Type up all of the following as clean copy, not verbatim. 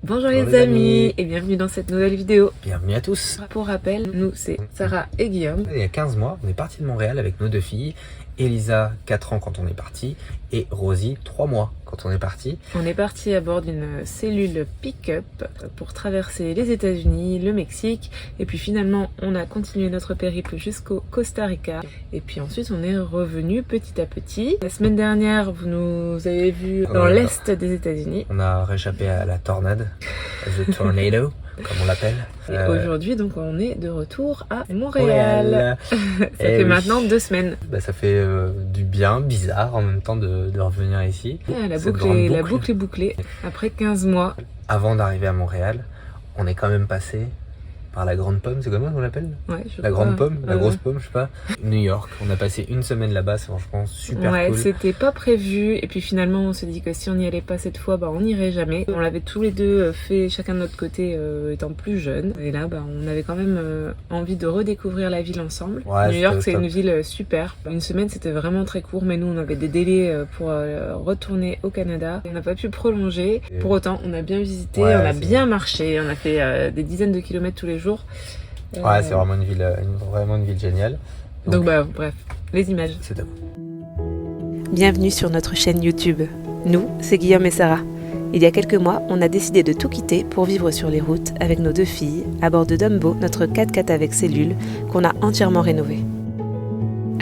Bonjour les amis et bienvenue dans cette nouvelle vidéo. Bienvenue à tous. Pour rappel, nous c'est Sarah et Guillaume. Il y a 15 mois, on est parti de Montréal avec nos deux filles. Elisa, 4 ans quand on est parti, et Rosie, 3 mois quand on est parti. On est parti à bord d'une cellule pick-up pour traverser les États-Unis, le Mexique, et puis finalement on a continué notre périple jusqu'au Costa Rica. Et puis ensuite on est revenu petit à petit. La semaine dernière, vous nous avez vu dans l'est des États-Unis. On a réchappé à la tornade, the tornado, comme on l'appelle. Et aujourd'hui, donc, on est de retour à Montréal. Ça fait maintenant 2 semaines. Bah, ça fait du bien, bizarre en même temps de revenir ici. La boucle est bouclée. Après 15 mois. Avant d'arriver à Montréal, on est quand même passé par la Grande Pomme, c'est comment on l'appelle? Ouais, la Grande Pomme, la Grosse Pomme, je sais pas. New York, on a passé une semaine là-bas, c'est franchement super cool. Ouais, c'était pas prévu, et puis finalement on s'est dit que si on n'y allait pas cette fois, bah on n'irait jamais. On l'avait tous les deux fait chacun de notre côté étant plus jeunes, et là bah on avait quand même envie de redécouvrir la ville ensemble. Ouais, New York c'est une ville super. Une semaine c'était vraiment très court, mais nous on avait des délais pour retourner au Canada. On n'a pas pu prolonger, pour autant on a bien visité, on a bien marché, on a fait des dizaines de kilomètres tous les jours. Ouais, c'est vraiment une ville géniale. Donc bah bref, les images. C'est top. Bienvenue sur notre chaîne YouTube. Nous, c'est Guillaume et Sarah. Il y a quelques mois, on a décidé de tout quitter pour vivre sur les routes avec nos 2 filles, à bord de Dumbo, notre 4x4 avec cellule, qu'on a entièrement rénové.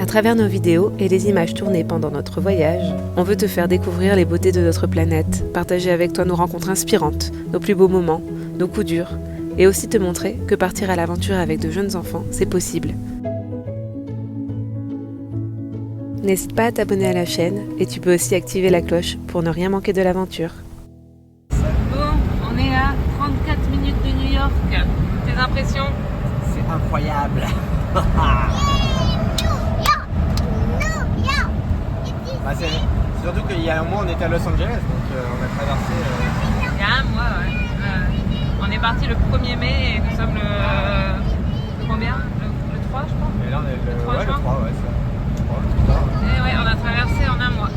À travers nos vidéos et les images tournées pendant notre voyage, on veut te faire découvrir les beautés de notre planète, partager avec toi nos rencontres inspirantes, nos plus beaux moments, nos coups durs, et aussi te montrer que partir à l'aventure avec de jeunes enfants, c'est possible. N'hésite pas à t'abonner à la chaîne et tu peux aussi activer la cloche pour ne rien manquer de l'aventure. Bon, on est à 34 minutes de New York. Tes impressions? C'est incroyable. C'est surtout qu'il y a un mois on était à Los Angeles, donc on a traversé... Il y a un mois, ouais. On est parti le 1er mai et nous sommes le combien? Le 3 je crois. Et là on est le 3 juin. Le 3, ouais, ça. Et ouais, on a traversé en un mois.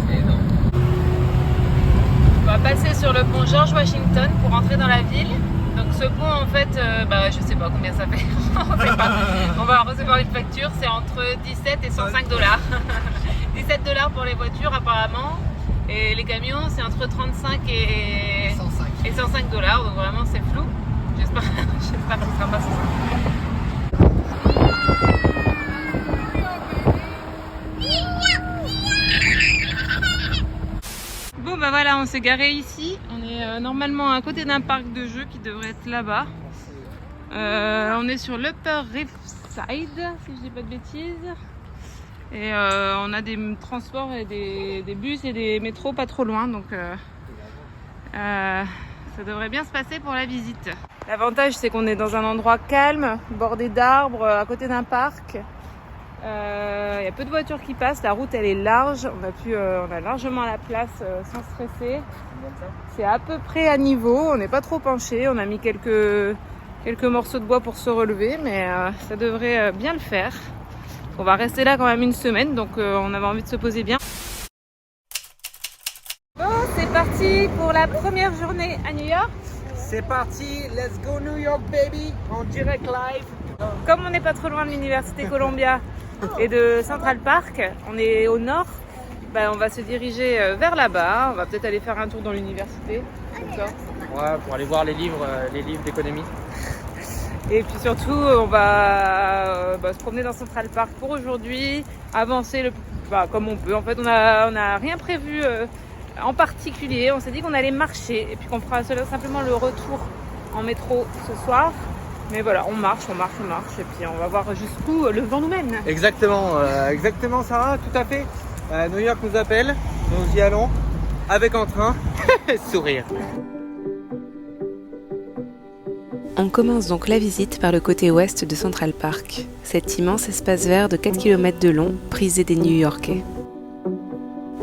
C'est énorme. On va passer sur le pont George Washington pour entrer dans la ville. Donc ce pont en fait, je sais pas combien ça fait, on va recevoir une facture, c'est entre 17 et 105 dollars. 17 dollars pour les voitures apparemment, et les camions c'est entre 35 et 105 dollars, donc vraiment c'est flou. J'espère que ce sera pas 105. Bon bah voilà, on s'est garé ici, on est normalement à côté d'un parc de jeux qui devrait être là-bas. On est sur l'Upper Riverside, si je dis pas de bêtises. Et on a des transports et des bus et des métros pas trop loin, donc ça devrait bien se passer pour la visite. L'avantage c'est qu'on est dans un endroit calme, bordé d'arbres, à côté d'un parc. Il y a peu de voitures qui passent, la route elle est large, on a largement la place sans stresser. C'est à peu près à niveau, on n'est pas trop penché, on a mis quelques morceaux de bois pour se relever, mais ça devrait bien le faire. On va rester là quand même une semaine, donc on avait envie de se poser bien. Bon, c'est parti pour la première journée à New York. C'est parti, let's go New York baby, en direct live. Comme on n'est pas trop loin de l'université Columbia et de Central Park, on est au nord, on va se diriger vers là-bas. On va peut-être aller faire un tour dans l'université. Ouais, pour aller voir les livres d'économie. Et puis surtout, on va se promener dans Central Park pour aujourd'hui, avancer comme on peut. En fait, on a rien prévu en particulier. On s'est dit qu'on allait marcher et puis qu'on fera simplement le retour en métro ce soir. Mais voilà, on marche et puis on va voir jusqu'où le vent nous mène. Exactement Sarah, tout à fait. New York nous appelle, nous y allons avec entrain, sourire. On commence donc la visite par le côté ouest de Central Park, cet immense espace vert de 4 km de long, prisé des New-Yorkais.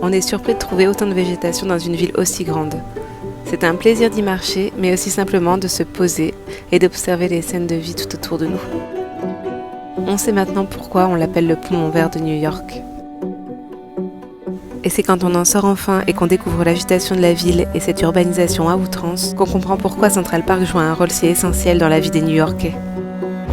On est surpris de trouver autant de végétation dans une ville aussi grande. C'est un plaisir d'y marcher, mais aussi simplement de se poser et d'observer les scènes de vie tout autour de nous. on sait maintenant pourquoi on l'appelle le pont en verre de New York. Et c'est quand on en sort enfin et qu'on découvre l'agitation de la ville et cette urbanisation à outrance qu'on comprend pourquoi Central Park joue un rôle si essentiel dans la vie des New-Yorkais.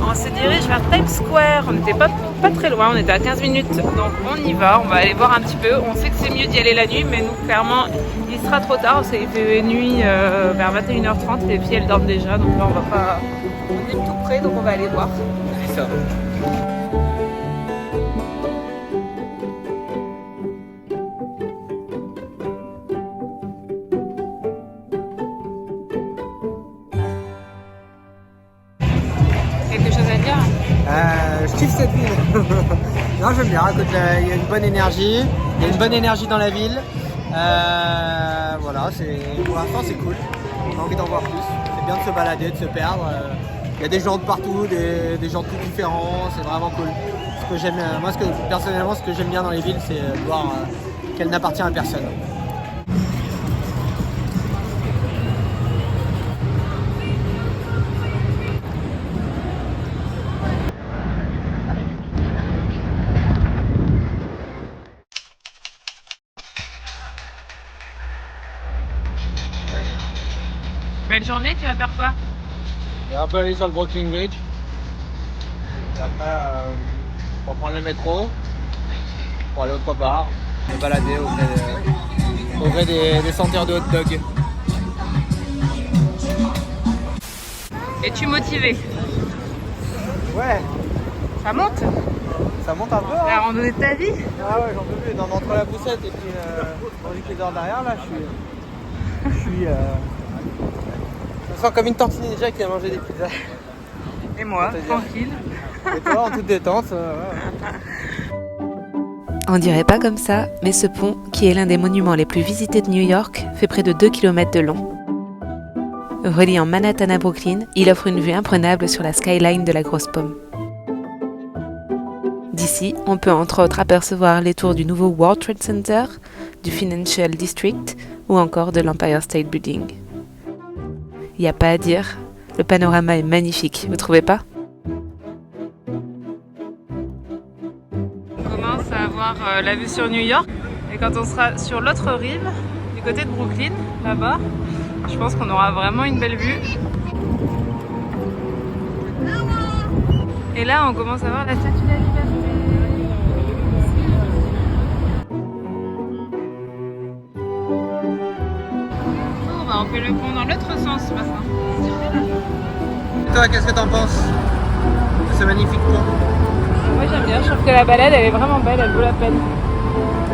On se dirige vers Times Square, on n'était pas très loin, on était à 15 minutes, donc on y va, on va aller voir un petit peu. On sait que c'est mieux d'y aller la nuit, mais nous clairement il sera trop tard, il fait nuit vers 21h30, les filles elles dorment déjà, donc là on est tout près, donc on va aller voir. C'est ça. Quelque chose à dire? Je kiffe cette ville. Non, j'aime bien. Écoute, il y a une bonne énergie. Il y a une bonne énergie dans la ville. Voilà, pour l'instant c'est cool. J'ai envie d'en voir plus. C'est bien de se balader, de se perdre. Il y a des gens de partout, des gens tout différents. C'est vraiment cool. Ce que j'aime, moi, personnellement, ce que j'aime bien dans les villes, c'est voir qu'elles n'appartiennent à personne. Belle journée, tu vas faire quoi? Et après aller sur le Brooklyn Bridge. Et après, on va prendre le métro pour aller autre part. Se balader au gré des senteurs de hot dog. Es-tu motivé? Ouais, Ça monte? ça monte un peu. La Hein. randonnée de ta vie? Ah ouais, j'en peux plus. Entre la poussette et puis dans les heures derrière, là, je suis je me sens comme une tantine déjà qui a mangé des pizzas. Et moi, tranquille. Et toi, en toute détente. Ouais. On dirait pas comme ça, mais ce pont, qui est l'un des monuments les plus visités de New York, fait près de 2 km de long. Reliant Manhattan à Brooklyn, il offre une vue imprenable sur la skyline de la Grosse Pomme. D'ici, on peut entre autres apercevoir les tours du nouveau World Trade Center, du Financial District ou encore de l'Empire State Building. Y a pas à dire, le panorama est magnifique, vous trouvez pas? On commence à avoir la vue sur New York et quand on sera sur l'autre rive, du côté de Brooklyn, là-bas, je pense qu'on aura vraiment une belle vue. Et là, on commence à voir la Statue de la Liberté. On fait le pont dans l'autre sens maintenant. Et toi, qu'est-ce que t'en penses de ce magnifique pont? Moi j'aime bien, je trouve que la balade elle est vraiment belle, elle vaut la peine.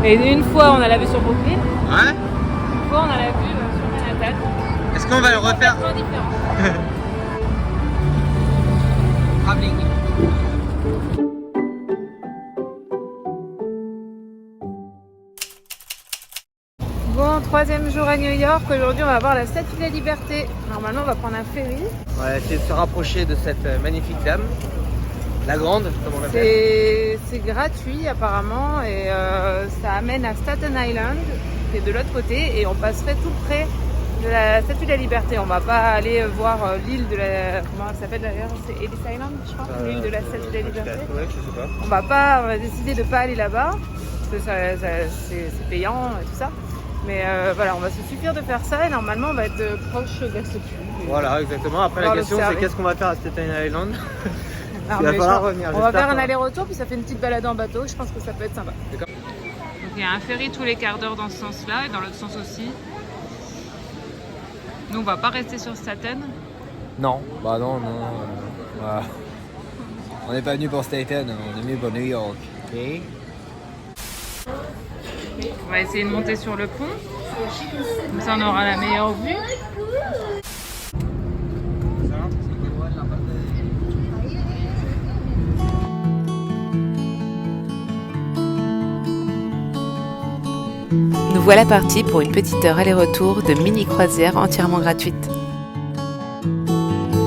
Et une fois on a la vue sur Brooklyn, Ouais. une fois on a la vue sur Manhattan. Est-ce qu'on va le refaire? C'est différent. Travelling. Bon, troisième jour à New York, aujourd'hui on va voir la Statue de la Liberté. Normalement on va prendre un ferry. On va essayer de se rapprocher de cette magnifique dame. La grande, comme on l'appelle. C'est gratuit apparemment et ça amène à Staten Island, qui est de l'autre côté, et on passerait tout près de la Statue de la Liberté. On va pas aller voir l'île de la... Comment elle s'appelle d'ailleurs? C'est Ellis Island, je crois, l'île de la Statue de la Liberté. Ouais, je sais pas. On a décidé de pas aller là-bas, parce que c'est payant et tout ça. Mais voilà, on va se suffire de faire ça et normalement on va être proche de la statue. Voilà, exactement. Après la question c'est qu'est-ce qu'on va faire à Staten Island? Non, Il va falloir revenir. On va faire un aller-retour puis ça fait une petite balade en bateau, je pense que ça peut être sympa. Donc il y a un ferry tous les quarts d'heure dans ce sens-là et dans l'autre sens aussi. Nous on va pas rester sur Staten. Non, bah non. Voilà. On n'est pas venu pour Staten, on est venu pour New York. Okay. On va essayer de monter sur le pont, comme ça on aura la meilleure vue. Nous voilà partis pour une petite heure aller-retour de mini-croisière entièrement gratuite.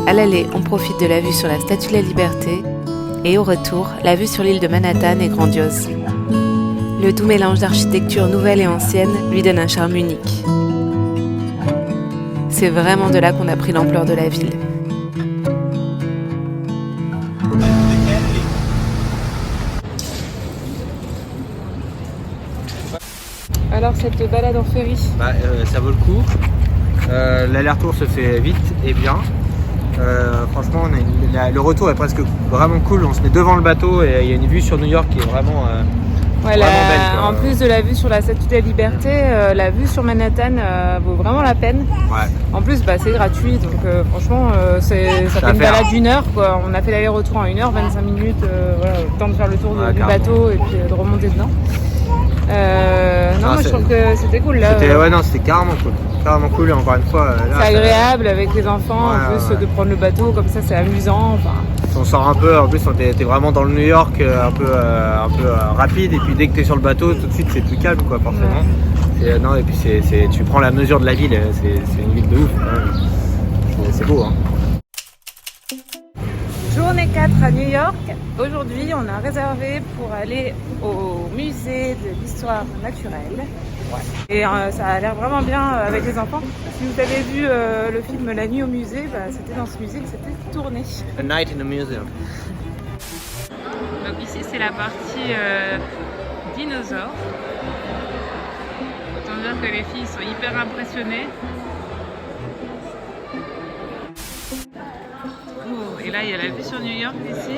À l'aller, on profite de la vue sur la Statue de la Liberté et au retour, la vue sur l'île de Manhattan est grandiose. Le doux mélange d'architecture nouvelle et ancienne lui donne un charme unique. C'est vraiment de là qu'on a pris l'ampleur de la ville. Alors cette balade en ferry? Ça vaut le coup. L'aller-retour se fait vite et bien. Franchement, le retour est presque vraiment cool. On se met devant le bateau et il y a une vue sur New York qui est vraiment, Ouais, vraiment belle. En plus de la vue sur la Statue de la Liberté, la vue sur Manhattan vaut vraiment la peine. Ouais. En plus, c'est gratuit, donc franchement, ça fait une balade d'1 heure, quoi. On a fait l'aller-retour en 1 heure, 25 minutes, voilà, le temps de faire le tour du bateau et puis de remonter dedans. Moi je trouve que c'était cool là. C'était carrément cool. Carrément cool, et encore une fois. C'est agréable avec les enfants, en plus de prendre le bateau, comme ça c'est amusant. On sort un peu, en plus t'es vraiment dans le New York un peu rapide, et puis dès que t'es sur le bateau, tout de suite c'est plus calme, quoi, forcément. Ouais. Et puis tu prends la mesure de la ville, c'est une ville de ouf. C'est beau, hein. Journée 4 à New York. Aujourd'hui, on a réservé pour aller au musée de l'histoire naturelle. Ouais. Et ça a l'air vraiment bien avec les enfants. Si vous avez vu le film La nuit au musée, c'était dans ce musée que c'était tourné. A Night in the Museum. Donc ici, c'est la partie dinosaures. Autant dire que les filles sont hyper impressionnées. Et là, il y a la vue sur New York ici.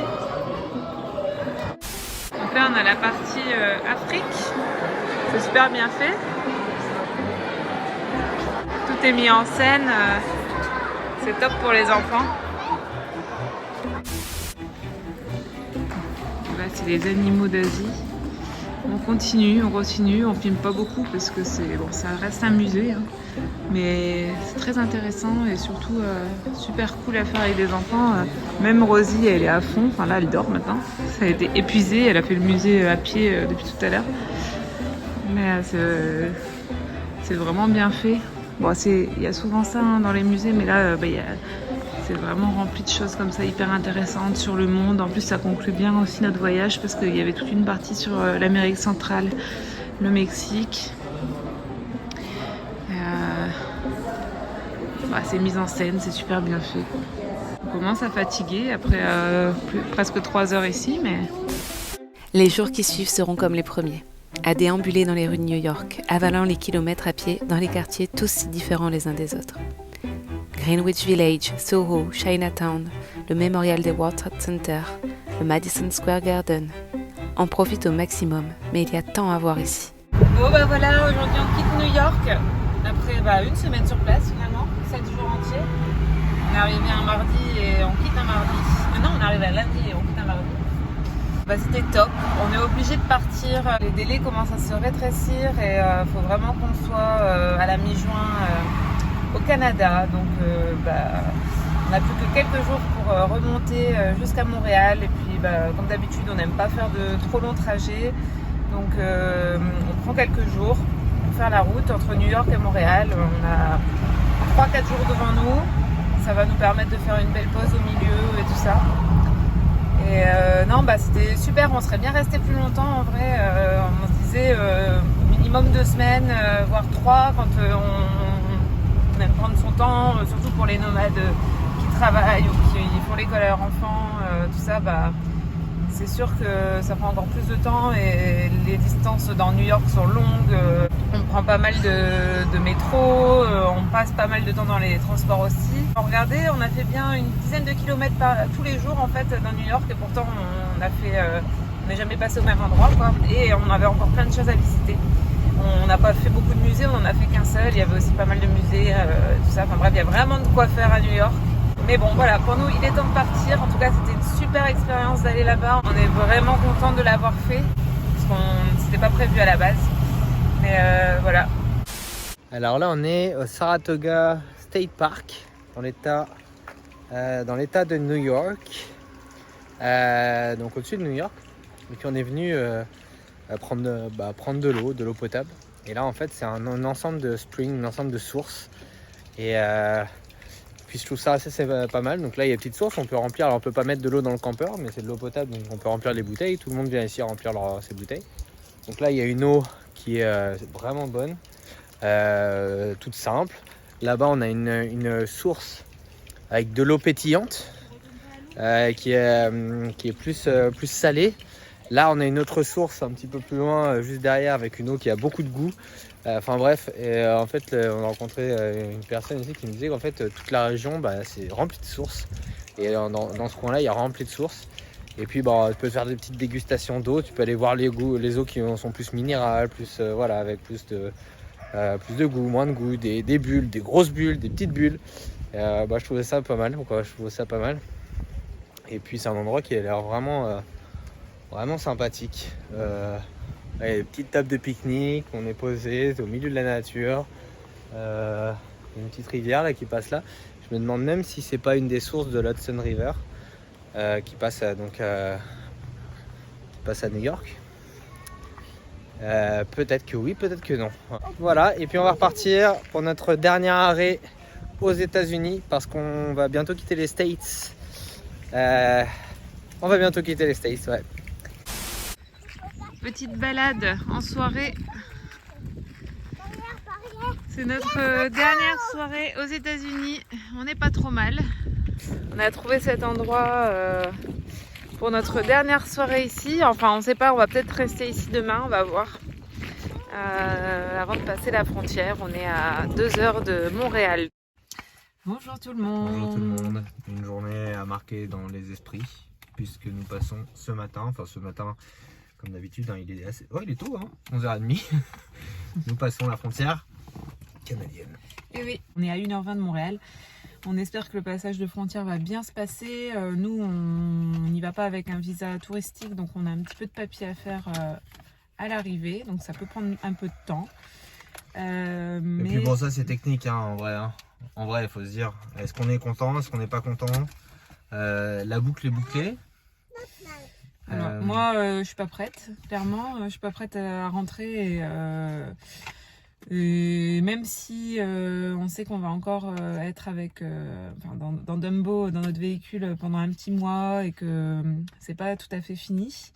Donc là, on a la partie Afrique. C'est super bien fait. Tout est mis en scène. C'est top pour les enfants. Là, c'est les animaux d'Asie. On continue, on filme pas beaucoup parce que ça reste un musée, hein. Mais c'est très intéressant et surtout super cool à faire avec des enfants. Même Rosie, elle est à fond, enfin là elle dort maintenant, ça a été épuisé, elle a fait le musée à pied depuis tout à l'heure. Mais c'est vraiment bien fait. Bon, il y a souvent ça, hein, dans les musées, mais là c'est vraiment rempli de choses comme ça hyper intéressantes sur le monde. En plus ça conclut bien aussi notre voyage parce qu'il y avait toute une partie sur l'Amérique centrale, le Mexique. C'est mis en scène, c'est super bien fait. On commence à fatiguer après presque 3 heures ici, mais... Les jours qui suivent seront comme les premiers. À déambuler dans les rues de New York, avalant les kilomètres à pied dans les quartiers tous si différents les uns des autres. Greenwich Village, Soho, Chinatown, le mémorial des World Trade Center, le Madison Square Garden. On profite au maximum, mais il y a tant à voir ici. Bon voilà, aujourd'hui on quitte New York, après 1 semaine sur place finalement, 7 jours entiers. On est arrivé un mardi et on quitte un mardi. Non, on est arrivé un lundi et on quitte un mardi. C'était top, on est obligé de partir, les délais commencent à se rétrécir et faut vraiment qu'on soit à la mi-juin au Canada. Donc on n'a plus que quelques jours pour remonter jusqu'à Montréal et puis comme d'habitude on n'aime pas faire de trop longs trajets. Donc on prend quelques jours pour faire la route entre New York et Montréal. On a 3-4 jours devant nous. Ça va nous permettre de faire une belle pause au milieu et tout ça. Et c'était super, on serait bien resté plus longtemps en vrai. On se disait minimum 2 semaines, voire 3 quand on aime prendre son temps, surtout pour les nomades qui travaillent ou qui font l'école à leurs enfants, tout ça. C'est sûr que ça prend encore plus de temps et les distances dans New York sont longues. On prend pas mal de métro, on passe pas mal de temps dans les transports aussi. Regardez, on a fait bien une dizaine de kilomètres tous les jours en fait dans New York et pourtant on n'est jamais passé au même endroit, quoi. Et on avait encore plein de choses à visiter. On n'a pas fait beaucoup de musées, on en a fait qu'un seul. Il y avait aussi pas mal de musées, tout ça. Enfin bref, il y a vraiment de quoi faire à New York. Mais bon, voilà, pour nous, il est temps de partir. En tout cas, c'était une super expérience d'aller là-bas. On est vraiment content de l'avoir fait, parce qu'on s'était pas prévu à la base. Mais voilà. Alors là, on est au Saratoga State Park, dans l'état de New York, donc au-dessus de New York. Et puis on est venu prendre de l'eau potable. Et là, en fait, c'est un ensemble de springs, un ensemble de sources. Et puis je trouve ça assez pas mal. Donc là, il y a des petites sources, on peut remplir. Alors on peut pas mettre de l'eau dans le campeur, mais c'est de l'eau potable, donc on peut remplir les bouteilles. Tout le monde vient ici remplir ses bouteilles. Donc là, il y a une eau qui est vraiment bonne, toute simple. Là-bas, on a une source avec de l'eau pétillante qui est plus salée Là, on a une autre source un petit peu plus loin, juste derrière, avec une eau qui a beaucoup de goût. Enfin bref, et en fait, on a rencontré une personne ici qui nous disait qu'en fait, toute la région, c'est rempli de sources. Et dans ce coin-là, il y a rempli de sources. Et puis, tu peux faire des petites dégustations d'eau. Tu peux aller voir les eaux qui sont plus minérales, avec plus de goût, moins de goût, des bulles, des grosses bulles, des petites bulles. Je trouvais ça pas mal. Et puis, c'est un endroit qui a l'air vraiment sympathique. Des petites tables de pique-nique, on est posé au milieu de la nature. Une petite rivière là qui passe là. Je me demande même si c'est pas une des sources de l'Hudson River qui passe à New York. Peut-être que oui, peut-être que non. Voilà, et puis on va repartir pour notre dernier arrêt aux États-Unis parce qu'on va bientôt quitter les States. Ouais. Petite balade en soirée. C'est notre dernière soirée aux États-Unis. On n'est pas trop mal. On a trouvé cet endroit pour notre dernière soirée ici. Enfin, on ne sait pas, on va peut-être rester ici demain, on va voir. Avant de passer la frontière, on est à 2 heures de Montréal. Bonjour tout le monde. Bonjour tout le monde. Une journée à marquer dans les esprits puisque nous passons ce matin, comme d'habitude, il est tôt, 11h30. Nous passons la frontière canadienne. Et oui, on est à 1h20 de Montréal. On espère que le passage de frontière va bien se passer. Nous, on n'y va pas avec un visa touristique, donc on a un petit peu de papier à faire à l'arrivée. Donc ça peut prendre un peu de temps. Et puis bon, ça c'est technique en vrai. En vrai, il faut se dire, est-ce qu'on est content, est-ce qu'on n'est pas content. La boucle est bouclée. Alors, moi, je suis pas prête, clairement. Je suis pas prête à rentrer. Et même si on sait qu'on va encore être avec dans Dumbo, dans notre véhicule pendant un petit mois et que c'est pas tout à fait fini.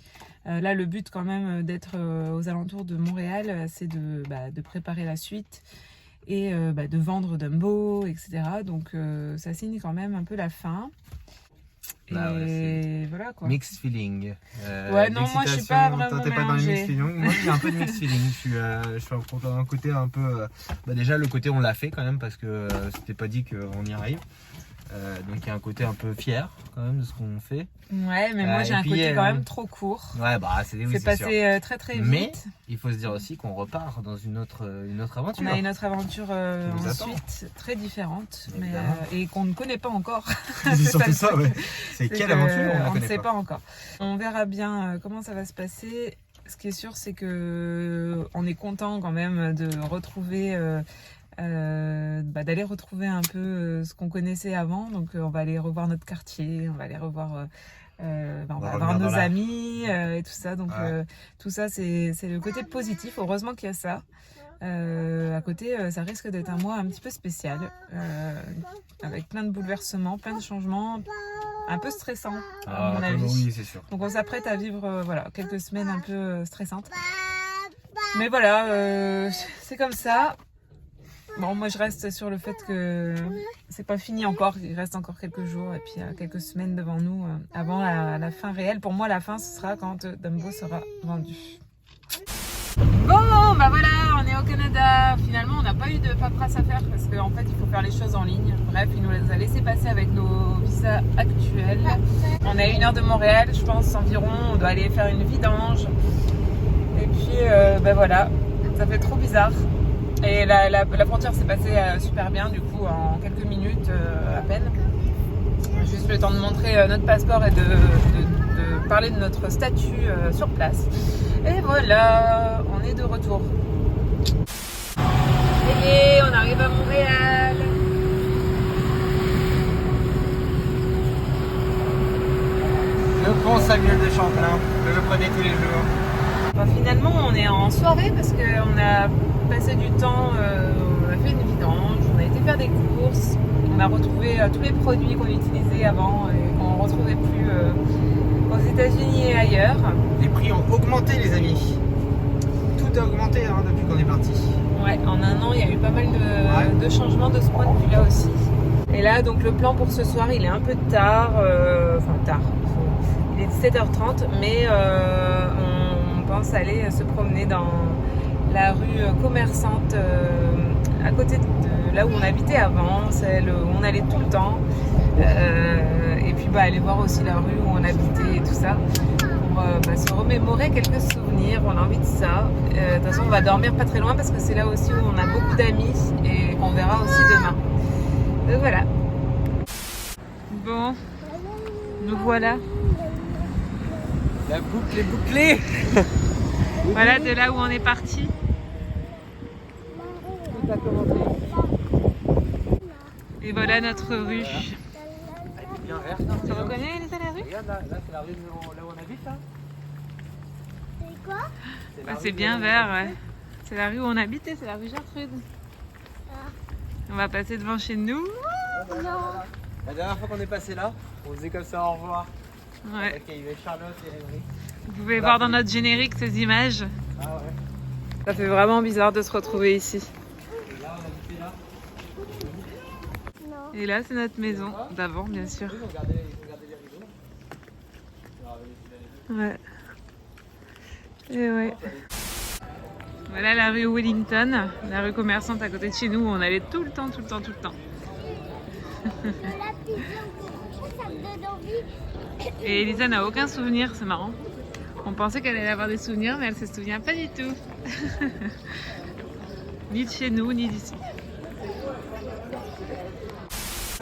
Là, le but quand même d'être aux alentours de Montréal, c'est de préparer la suite et de vendre Dumbo, etc. Donc ça signe quand même un peu la fin. Et voilà quoi. Mixed feeling. Ouais, non, moi je suis pas vraiment toi, t'es pas dans les mixed feeling. Moi j'ai un peu de mixed feeling. Je suis content d'un côté un peu. Déjà le côté on l'a fait quand même parce que c'était pas dit qu'on y arrive. Donc il y a un côté un peu fier quand même de ce qu'on fait. Ouais, mais moi j'ai un côté quand même trop court. Ouais, c'est passé très très vite. Mais il faut se dire aussi qu'on repart dans une autre aventure. On a une autre aventure ensuite très différente, et qu'on ne connaît pas encore. C'est surtout ça, ouais. C'est quelle aventure on ne sait pas encore. On verra bien comment ça va se passer. Ce qui est sûr, c'est que on est content quand même de retrouver. D'aller retrouver un peu ce qu'on connaissait avant. Donc on va aller revoir notre quartier, on va aller revoir on va voir nos amis et tout ça. Donc tout ça c'est le côté positif. Heureusement qu'il y a ça. À côté ça risque d'être un mois un petit peu spécial avec plein de bouleversements, plein de changements, un peu stressant à mon avis. Oui, c'est sûr. Donc on s'apprête à vivre quelques semaines un peu stressantes. Mais voilà, c'est comme ça. Bon, moi je reste sur le fait que c'est pas fini encore, il reste encore quelques jours et puis quelques semaines devant nous avant la fin réelle. Pour moi la fin ce sera quand Dumbo sera vendu. Bon, voilà, on est au Canada. Finalement on n'a pas eu de paperasse à faire parce qu'en fait il faut faire les choses en ligne. Bref, il nous les a laissé passer avec nos visas actuels. On est à 1 heure de Montréal, je pense environ, on doit aller faire une vidange. Et puis voilà, ça fait trop bizarre. Et la frontière s'est passée super bien du coup en quelques minutes à peine. Juste le temps de montrer notre passeport et de parler de notre statut sur place. Et voilà, on est de retour. Et on arrive à Montréal. Le pont Samuel de Champlain, je le prenais tous les jours. Finalement on est en soirée parce qu'on a passé du temps, on a fait une vidange, on a été faire des courses, on a retrouvé tous les produits qu'on utilisait avant et qu'on ne retrouvait plus aux États-Unis et ailleurs. Les prix ont augmenté les amis. Tout a augmenté depuis qu'on est parti. Ouais, en un an il y a eu pas mal de changements de ce point de vue là aussi. Et là donc le plan pour ce soir il est un peu tard, Il est 17h30, mais on pense aller se promener dans la rue commerçante à côté de là où on habitait avant, celle où on allait tout le temps. Et puis aller voir aussi la rue où on habitait et tout ça. Pour se remémorer quelques souvenirs, on a envie de ça. De toute façon, on va dormir pas très loin parce que c'est là aussi où on a beaucoup d'amis et qu'on verra aussi demain. Donc voilà. Bon, nous voilà. La boucle est bouclée. Voilà de là où on est parti. Tout a commencé. Et voilà notre rue. Bien vert. Tu reconnais Elisa la rue? Regarde là c'est la rue là où on habite là. C'est quoi? C'est bien vert, ouais. C'est la rue où on habitait, c'est la rue Gertrude. On va passer devant chez nous. Non. La dernière fois qu'on est passé là, on faisait comme ça au revoir. Ouais. Ok, il y avait Charlotte et Henry. Vous pouvez voir dans notre générique ces images. Ah ouais. Ça fait vraiment bizarre de se retrouver ici. Et là on habitait là. Non. Et là, c'est notre maison d'avant, bien sûr. Ils ont gardé les rideaux. Ouais. Et ouais. Voilà la rue Wellington, la rue commerçante à côté de chez nous où on allait tout le temps. La pigeon, ça me donne envie. Et Elisa n'a aucun souvenir, c'est marrant. On pensait qu'elle allait avoir des souvenirs, mais elle se souvient pas du tout. Ni de chez nous, ni d'ici.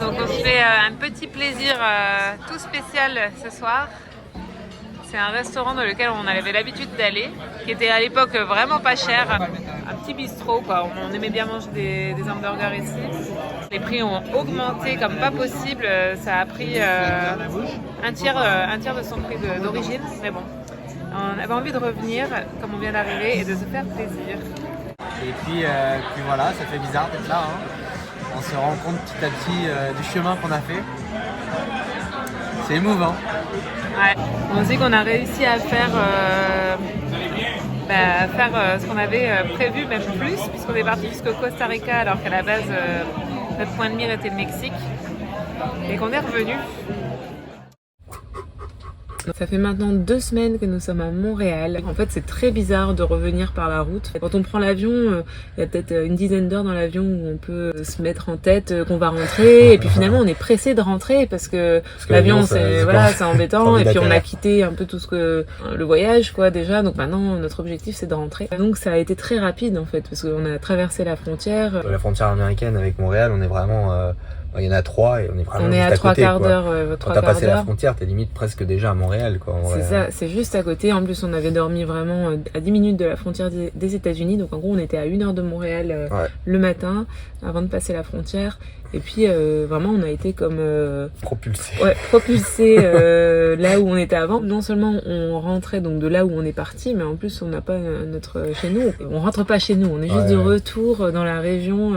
Donc on se fait un petit plaisir tout spécial ce soir. C'est un restaurant dans lequel on avait l'habitude d'aller, qui était à l'époque vraiment pas cher. Un petit bistrot, quoi. On aimait bien manger des hamburgers ici. Les prix ont augmenté comme pas possible. Ça a pris un tiers de son prix d'origine. Mais bon, on avait envie de revenir, comme on vient d'arriver, et de se faire plaisir. Et puis voilà, ça fait bizarre d'être là. On se rend compte petit à petit du chemin qu'on a fait. C'est émouvant. Ouais. On se dit qu'on a réussi à faire, ce qu'on avait prévu, même plus, puisqu'on est parti jusqu'au Costa Rica, alors qu'à la base, notre point de mire était le Mexique, et qu'on est revenu. Ça fait maintenant 2 semaines que nous sommes à Montréal. En fait, c'est très bizarre de revenir par la route. Quand on prend l'avion, il y a peut-être une dizaine d'heures dans l'avion où on peut se mettre en tête qu'on va rentrer. Et puis finalement, on est pressé de rentrer parce que l'avion, c'est embêtant. Et puis on a quitté un peu tout le voyage, quoi, déjà. Donc maintenant, notre objectif, c'est de rentrer. Donc ça a été très rapide, en fait, parce qu'on a traversé la frontière. La frontière américaine avec Montréal, on est vraiment... il y en a 3 et on est vraiment juste à 3 quarts d'heure. Quand t'as passé la frontière, t'es limite presque déjà à Montréal, quoi. C'est ça, c'est juste à côté. En plus, on avait dormi vraiment à 10 minutes de la frontière des États-Unis. Donc en gros, on était à 1 heure de Montréal le matin avant de passer la frontière. Et puis vraiment, on a été comme propulsé là où on était avant. Non seulement on rentrait donc de là où on est parti, mais en plus on n'a pas notre chez nous. On rentre pas chez nous, on est juste de retour dans la région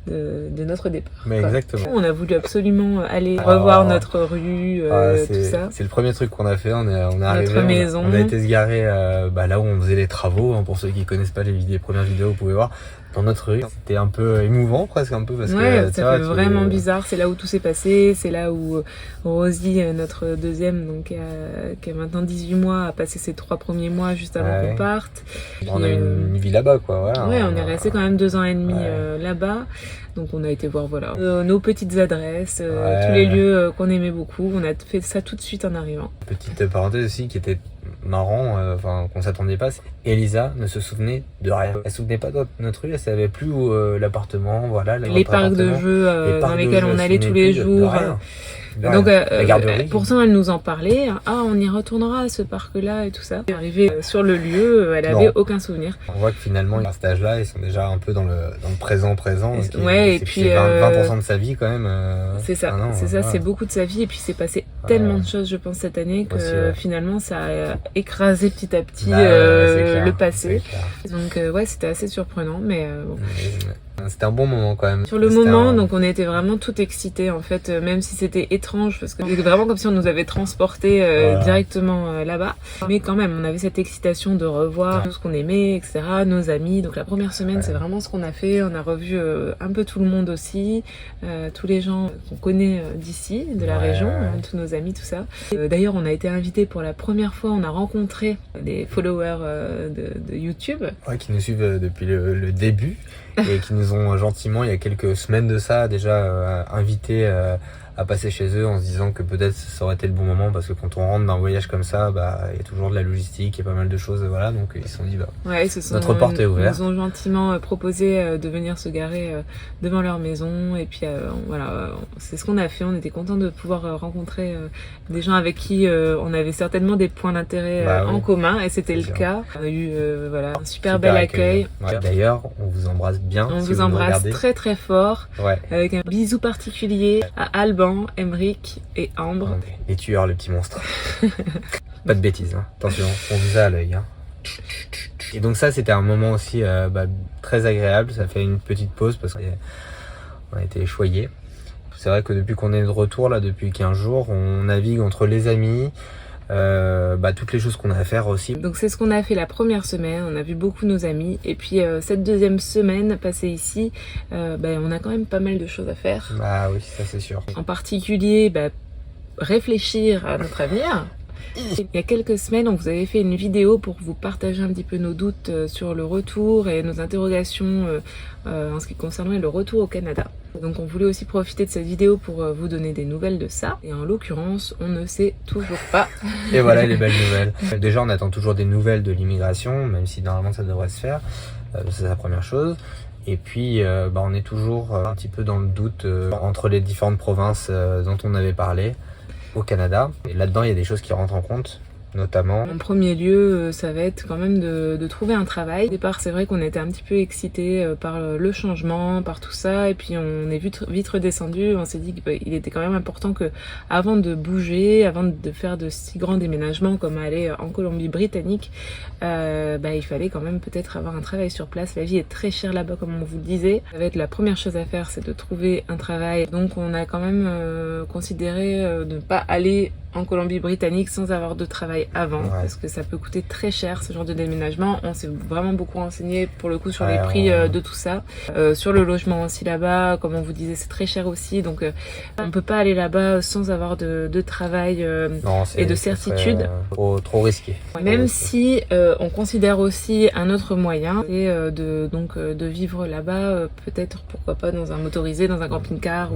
de notre départ. Mais exactement. On a voulu absolument aller revoir notre rue, tout ça. C'est le premier truc qu'on a fait. On est arrivé, notre maison. On a été se garer là où on faisait les travaux. Pour ceux qui connaissent pas les premières vidéos, vous pouvez voir. Dans notre rue, c'était un peu émouvant, presque un peu, parce que ça fait vraiment bizarre. C'est là où tout s'est passé, c'est là où Rosie, notre deuxième, donc qui a maintenant 18 mois, a passé ses 3 premiers mois juste avant qu'on parte. On a une vie là-bas, quoi. Voilà, on est resté quand même 2 ans et demi là-bas. Donc on a été voir nos petites adresses, tous les lieux qu'on aimait beaucoup. On a fait ça tout de suite en arrivant. Petite parenthèse aussi qui était marrant, qu'on s'attendait pas. Elisa ne se souvenait de rien. Elle se souvenait pas de notre rue, elle savait plus où l'appartement, les parcs de jeux dans lesquels on allait tous les jours. Donc pourtant elle nous en parlait, on y retournera à ce parc-là et tout ça. Arrivée sur le lieu, elle avait aucun souvenir. On voit que finalement à cet âge-là, ils sont déjà un peu dans le présent. Et puis 20% de sa vie quand même. C'est ça, c'est beaucoup de sa vie. Et puis c'est passé tellement de choses, je pense, cette année que finalement ça a écrasé petit à petit le passé. Donc c'était assez surprenant, mais bon. C'était un bon moment quand même. Sur le C'était moment, un- donc on était vraiment tout excités en fait, même si c'était étrange parce que c'était vraiment comme si on nous avait transportés Voilà. directement là-bas. Mais quand même, on avait cette excitation de revoir tout ce qu'on aimait, etc., nos amis. Donc la première semaine, c'est vraiment ce qu'on a fait. On a revu un peu tout le monde aussi, tous les gens qu'on connaît d'ici, de la région, hein, tous nos amis, tout ça. D'ailleurs, on a été invités pour la première fois, on a rencontré des followers de YouTube. Ouais, qui nous suivent depuis le début et qui nous ont gentiment, il y a quelques semaines de ça, déjà invités à passer chez eux en se disant que peut-être ça aurait été le bon moment parce que quand on rentre d'un voyage comme ça, bah il y a toujours de la logistique, il y a pas mal de choses, voilà, donc ils se sont dit bah Ouais, notre porte est ouverte. Ils nous ont gentiment proposé de venir se garer devant leur maison et puis voilà, c'est ce qu'on a fait. On était contents de pouvoir rencontrer des gens avec qui on avait certainement des points d'intérêt Bah oui, en commun et c'était c'est le sûr. cas. On a eu voilà, un super bel accueil. Ouais, d'ailleurs, on vous embrasse bien. On si vous nous embrasse regardez. très très fort Ouais. avec un bisou particulier à Alban, Emeric et Ambre. Les tueurs, les petits monstres. Pas de bêtises, hein. Attention, on vous a à l'œil. Hein. Et donc ça, c'était un moment aussi très agréable. Ça fait une petite pause parce qu'on a été choyés. C'est vrai que depuis qu'on est de retour, là, depuis 15 jours, on navigue entre les amis, toutes les choses qu'on a à faire aussi. Donc c'est ce qu'on a fait la première semaine, on a vu beaucoup nos amis et puis cette deuxième semaine passée ici, on a quand même pas mal de choses à faire. Bah oui, ça c'est sûr. En particulier, réfléchir à notre avenir. Il y a quelques semaines, on vous avait fait une vidéo pour vous partager un petit peu nos doutes sur le retour et nos interrogations en ce qui concernait le retour au Canada. Donc on voulait aussi profiter de cette vidéo pour vous donner des nouvelles de ça. Et en l'occurrence, on ne sait toujours pas. Et voilà les belles nouvelles. Déjà, on attend toujours des nouvelles de l'immigration, même si normalement ça devrait se faire. C'est la première chose. Et puis, on est toujours un petit peu dans le doute entre les différentes provinces dont on avait parlé au Canada. Et là-dedans, il y a des choses qui rentrent en compte, notamment. En premier lieu, ça va être quand même de trouver un travail. Au départ, c'est vrai qu'on était un petit peu excités par le changement, par tout ça, et puis on est vite redescendu. On s'est dit qu'il était quand même important que, avant de bouger, avant de faire de si grands déménagements comme aller en Colombie-Britannique, il fallait quand même peut-être avoir un travail sur place. La vie est très chère là-bas, comme on vous le disait. Ça va être la première chose à faire, c'est de trouver un travail. Donc on a quand même considéré de ne pas aller en Colombie-Britannique sans avoir de travail avant, parce que ça peut coûter très cher ce genre de déménagement. On s'est vraiment beaucoup renseigné pour le coup sur les prix de tout ça, sur le logement aussi là-bas, comme on vous disait, c'est très cher aussi, donc on peut pas aller là-bas sans avoir de travail et de certitude. Trop risqué. Même si on considère aussi un autre moyen, c'est de vivre là-bas, peut-être pourquoi pas dans un motorisé, dans un camping-car,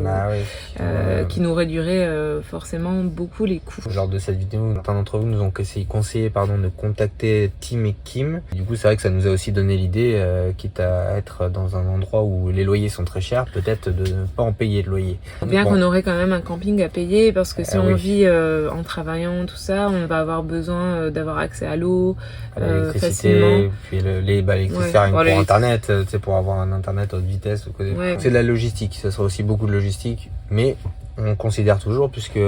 qui nous réduirait forcément beaucoup les coûts. Lors de cette vidéo, certains d'entre vous nous ont conseillé de contacter Tim et Kim. Du coup, c'est vrai que ça nous a aussi donné l'idée, quitte à être dans un endroit où les loyers sont très chers, peut-être de ne pas en payer de loyer. Bien qu'on aurait quand même un camping à payer, parce que si on vit en travaillant, tout ça, on va avoir besoin d'avoir accès à l'eau, l'électricité, puis l'électricité pour Internet, pour avoir un Internet haute vitesse. C'est de la logistique, ça sera aussi beaucoup de logistique, mais on considère toujours, puisque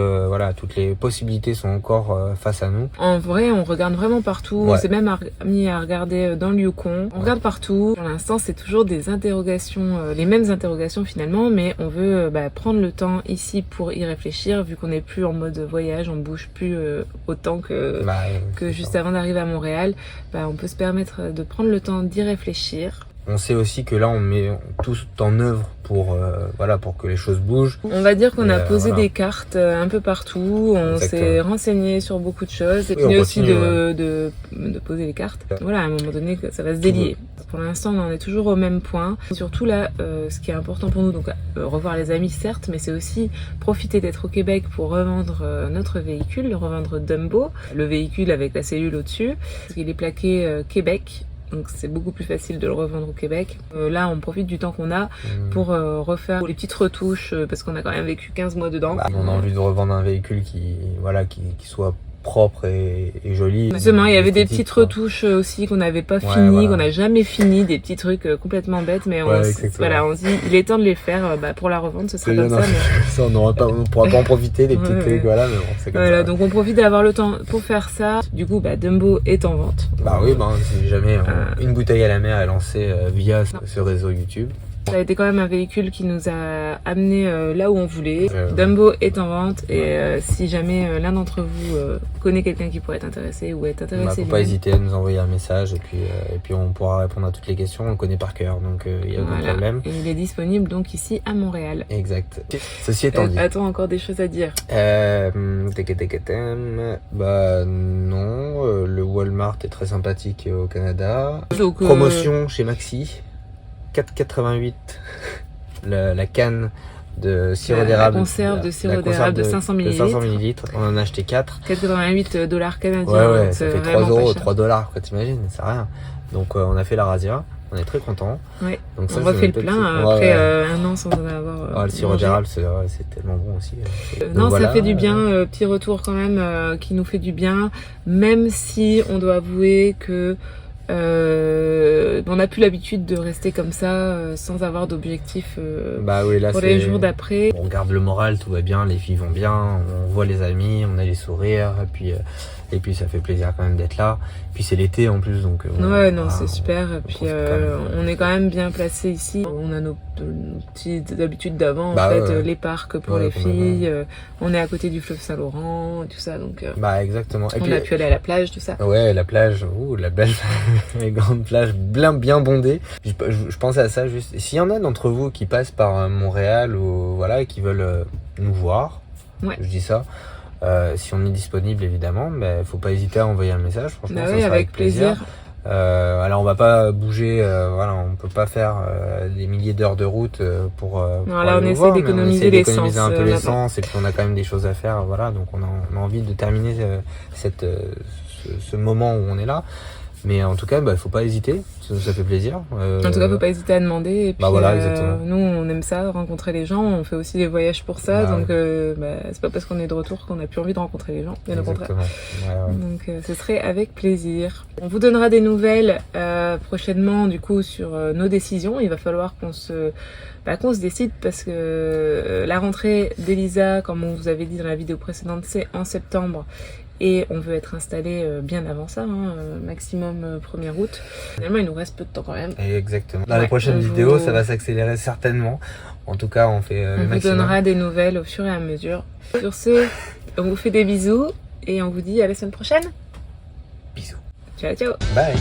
toutes les possibilités sont encore face à nous. En vrai, on regarde vraiment partout. On s'est même mis à regarder dans le Yukon. On regarde partout. Pour l'instant, c'est toujours des interrogations, les mêmes interrogations finalement, mais on veut prendre le temps ici pour y réfléchir, vu qu'on n'est plus en mode voyage, on bouge plus autant que juste avant d'arriver à Montréal. On peut se permettre de prendre le temps d'y réfléchir. On sait aussi que là, on met tout en œuvre pour que les choses bougent. On va dire qu'on a posé des cartes un peu partout, on s'est renseigné sur beaucoup de choses, et puis aussi de poser les cartes. Voilà, à un moment donné, ça va se délier. Pour l'instant, on en est toujours au même point. Surtout là, ce qui est important pour nous, donc revoir les amis certes, mais c'est aussi profiter d'être au Québec pour revendre notre véhicule, revendre Dumbo, le véhicule avec la cellule au-dessus. Il est plaqué Québec. Donc c'est beaucoup plus facile de le revendre au Québec. Là, on profite du temps qu'on a pour refaire les petites retouches, parce qu'on a quand même vécu 15 mois dedans. On a envie de revendre un véhicule qui soit propre et joli. Justement, il y avait des petites retouches aussi qu'on n'avait pas finies, qu'on n'a jamais fini, des petits trucs complètement bêtes, mais on se dit, il est temps de les faire. Pour la revente, ce sera comme ça. Ça, on pourra pas en profiter, des petits trucs, mais bon, c'est comme ça. Donc on profite d'avoir le temps pour faire ça. Du coup, Dumbo est en vente. Si jamais une bouteille à la mer est lancée via ce réseau YouTube. Ça a été quand même un véhicule qui nous a amené là où on voulait. Dumbo est en vente et si jamais l'un d'entre vous connaît quelqu'un qui pourrait être intéressé ou être intéressé, faut pas hésiter à nous envoyer un message et puis on pourra répondre à toutes les questions. On le connaît par cœur, donc il y a aucun problème. Et il est disponible donc ici à Montréal. Exact. Ceci étant dit. Attends, encore des choses à dire. Bah non, le Walmart est très sympathique au Canada. Donc, Promotion chez Maxi. 4,88 la canne de sirop d'érable. La conserve de sirop d'érable de 500 ml. 500 ml. On en a acheté 4. 88 $ canadiens. Ouais, ça fait 3 euros, 3 $, quoi, t'imagines, c'est rien. Donc on a fait la razzia, on est très contents. Ouais. Donc, on refait le plein après un an sans en avoir. Le sirop d'érable, c'est tellement bon aussi. Non, voilà, ça fait du bien, petit retour quand même qui nous fait du bien, même si on doit avouer que on n'a plus l'habitude de rester comme ça sans avoir d'objectif pour les jours d'après. On garde le moral, tout va bien, les filles vont bien, on voit les amis, on a les sourires et puis ça fait plaisir quand même d'être là. Puis c'est l'été en plus, donc c'est super. Et puis on est quand même bien placé ici. On a nos petites habitudes d'avant, les parcs pour les filles. On est à côté du fleuve Saint-Laurent, tout ça, donc exactement. Et on a pu aller à la plage, tout ça. Ouais, la plage, la belle, les grandes plages bien bondées. Je pensais à ça juste. S'il y en a d'entre vous qui passent par Montréal ou qui veulent nous voir, je dis ça. Si on est disponible évidemment, faut pas hésiter à envoyer un message. Franchement, ça sera avec plaisir. Alors on va pas bouger, on peut pas faire des milliers d'heures de route pour on essaie d'économiser l'essence, un peu l'essence et puis on a quand même des choses à faire, donc on a envie de terminer ce moment où on est là. Mais en tout cas, faut pas hésiter, ça fait plaisir. En tout cas, faut pas hésiter à demander. Et puis, exactement. Nous, on aime ça, rencontrer les gens. On fait aussi des voyages pour ça, donc c'est pas parce qu'on est de retour qu'on a plus envie de rencontrer les gens, bien au contraire. Donc, ce serait avec plaisir. On vous donnera des nouvelles prochainement, du coup, sur nos décisions. Il va falloir qu'on se décide parce que la rentrée d'Elisa, comme on vous avait dit dans la vidéo précédente, c'est en septembre. Et on veut être installé bien avant ça, maximum 1er août. Finalement, il nous reste peu de temps quand même. Exactement. Dans les prochaines vidéos, ça va s'accélérer certainement. En tout cas, on fait le maximum. On vous donnera des nouvelles au fur et à mesure. Sur ce, on vous fait des bisous et on vous dit à la semaine prochaine. Bisous. Ciao, ciao. Bye.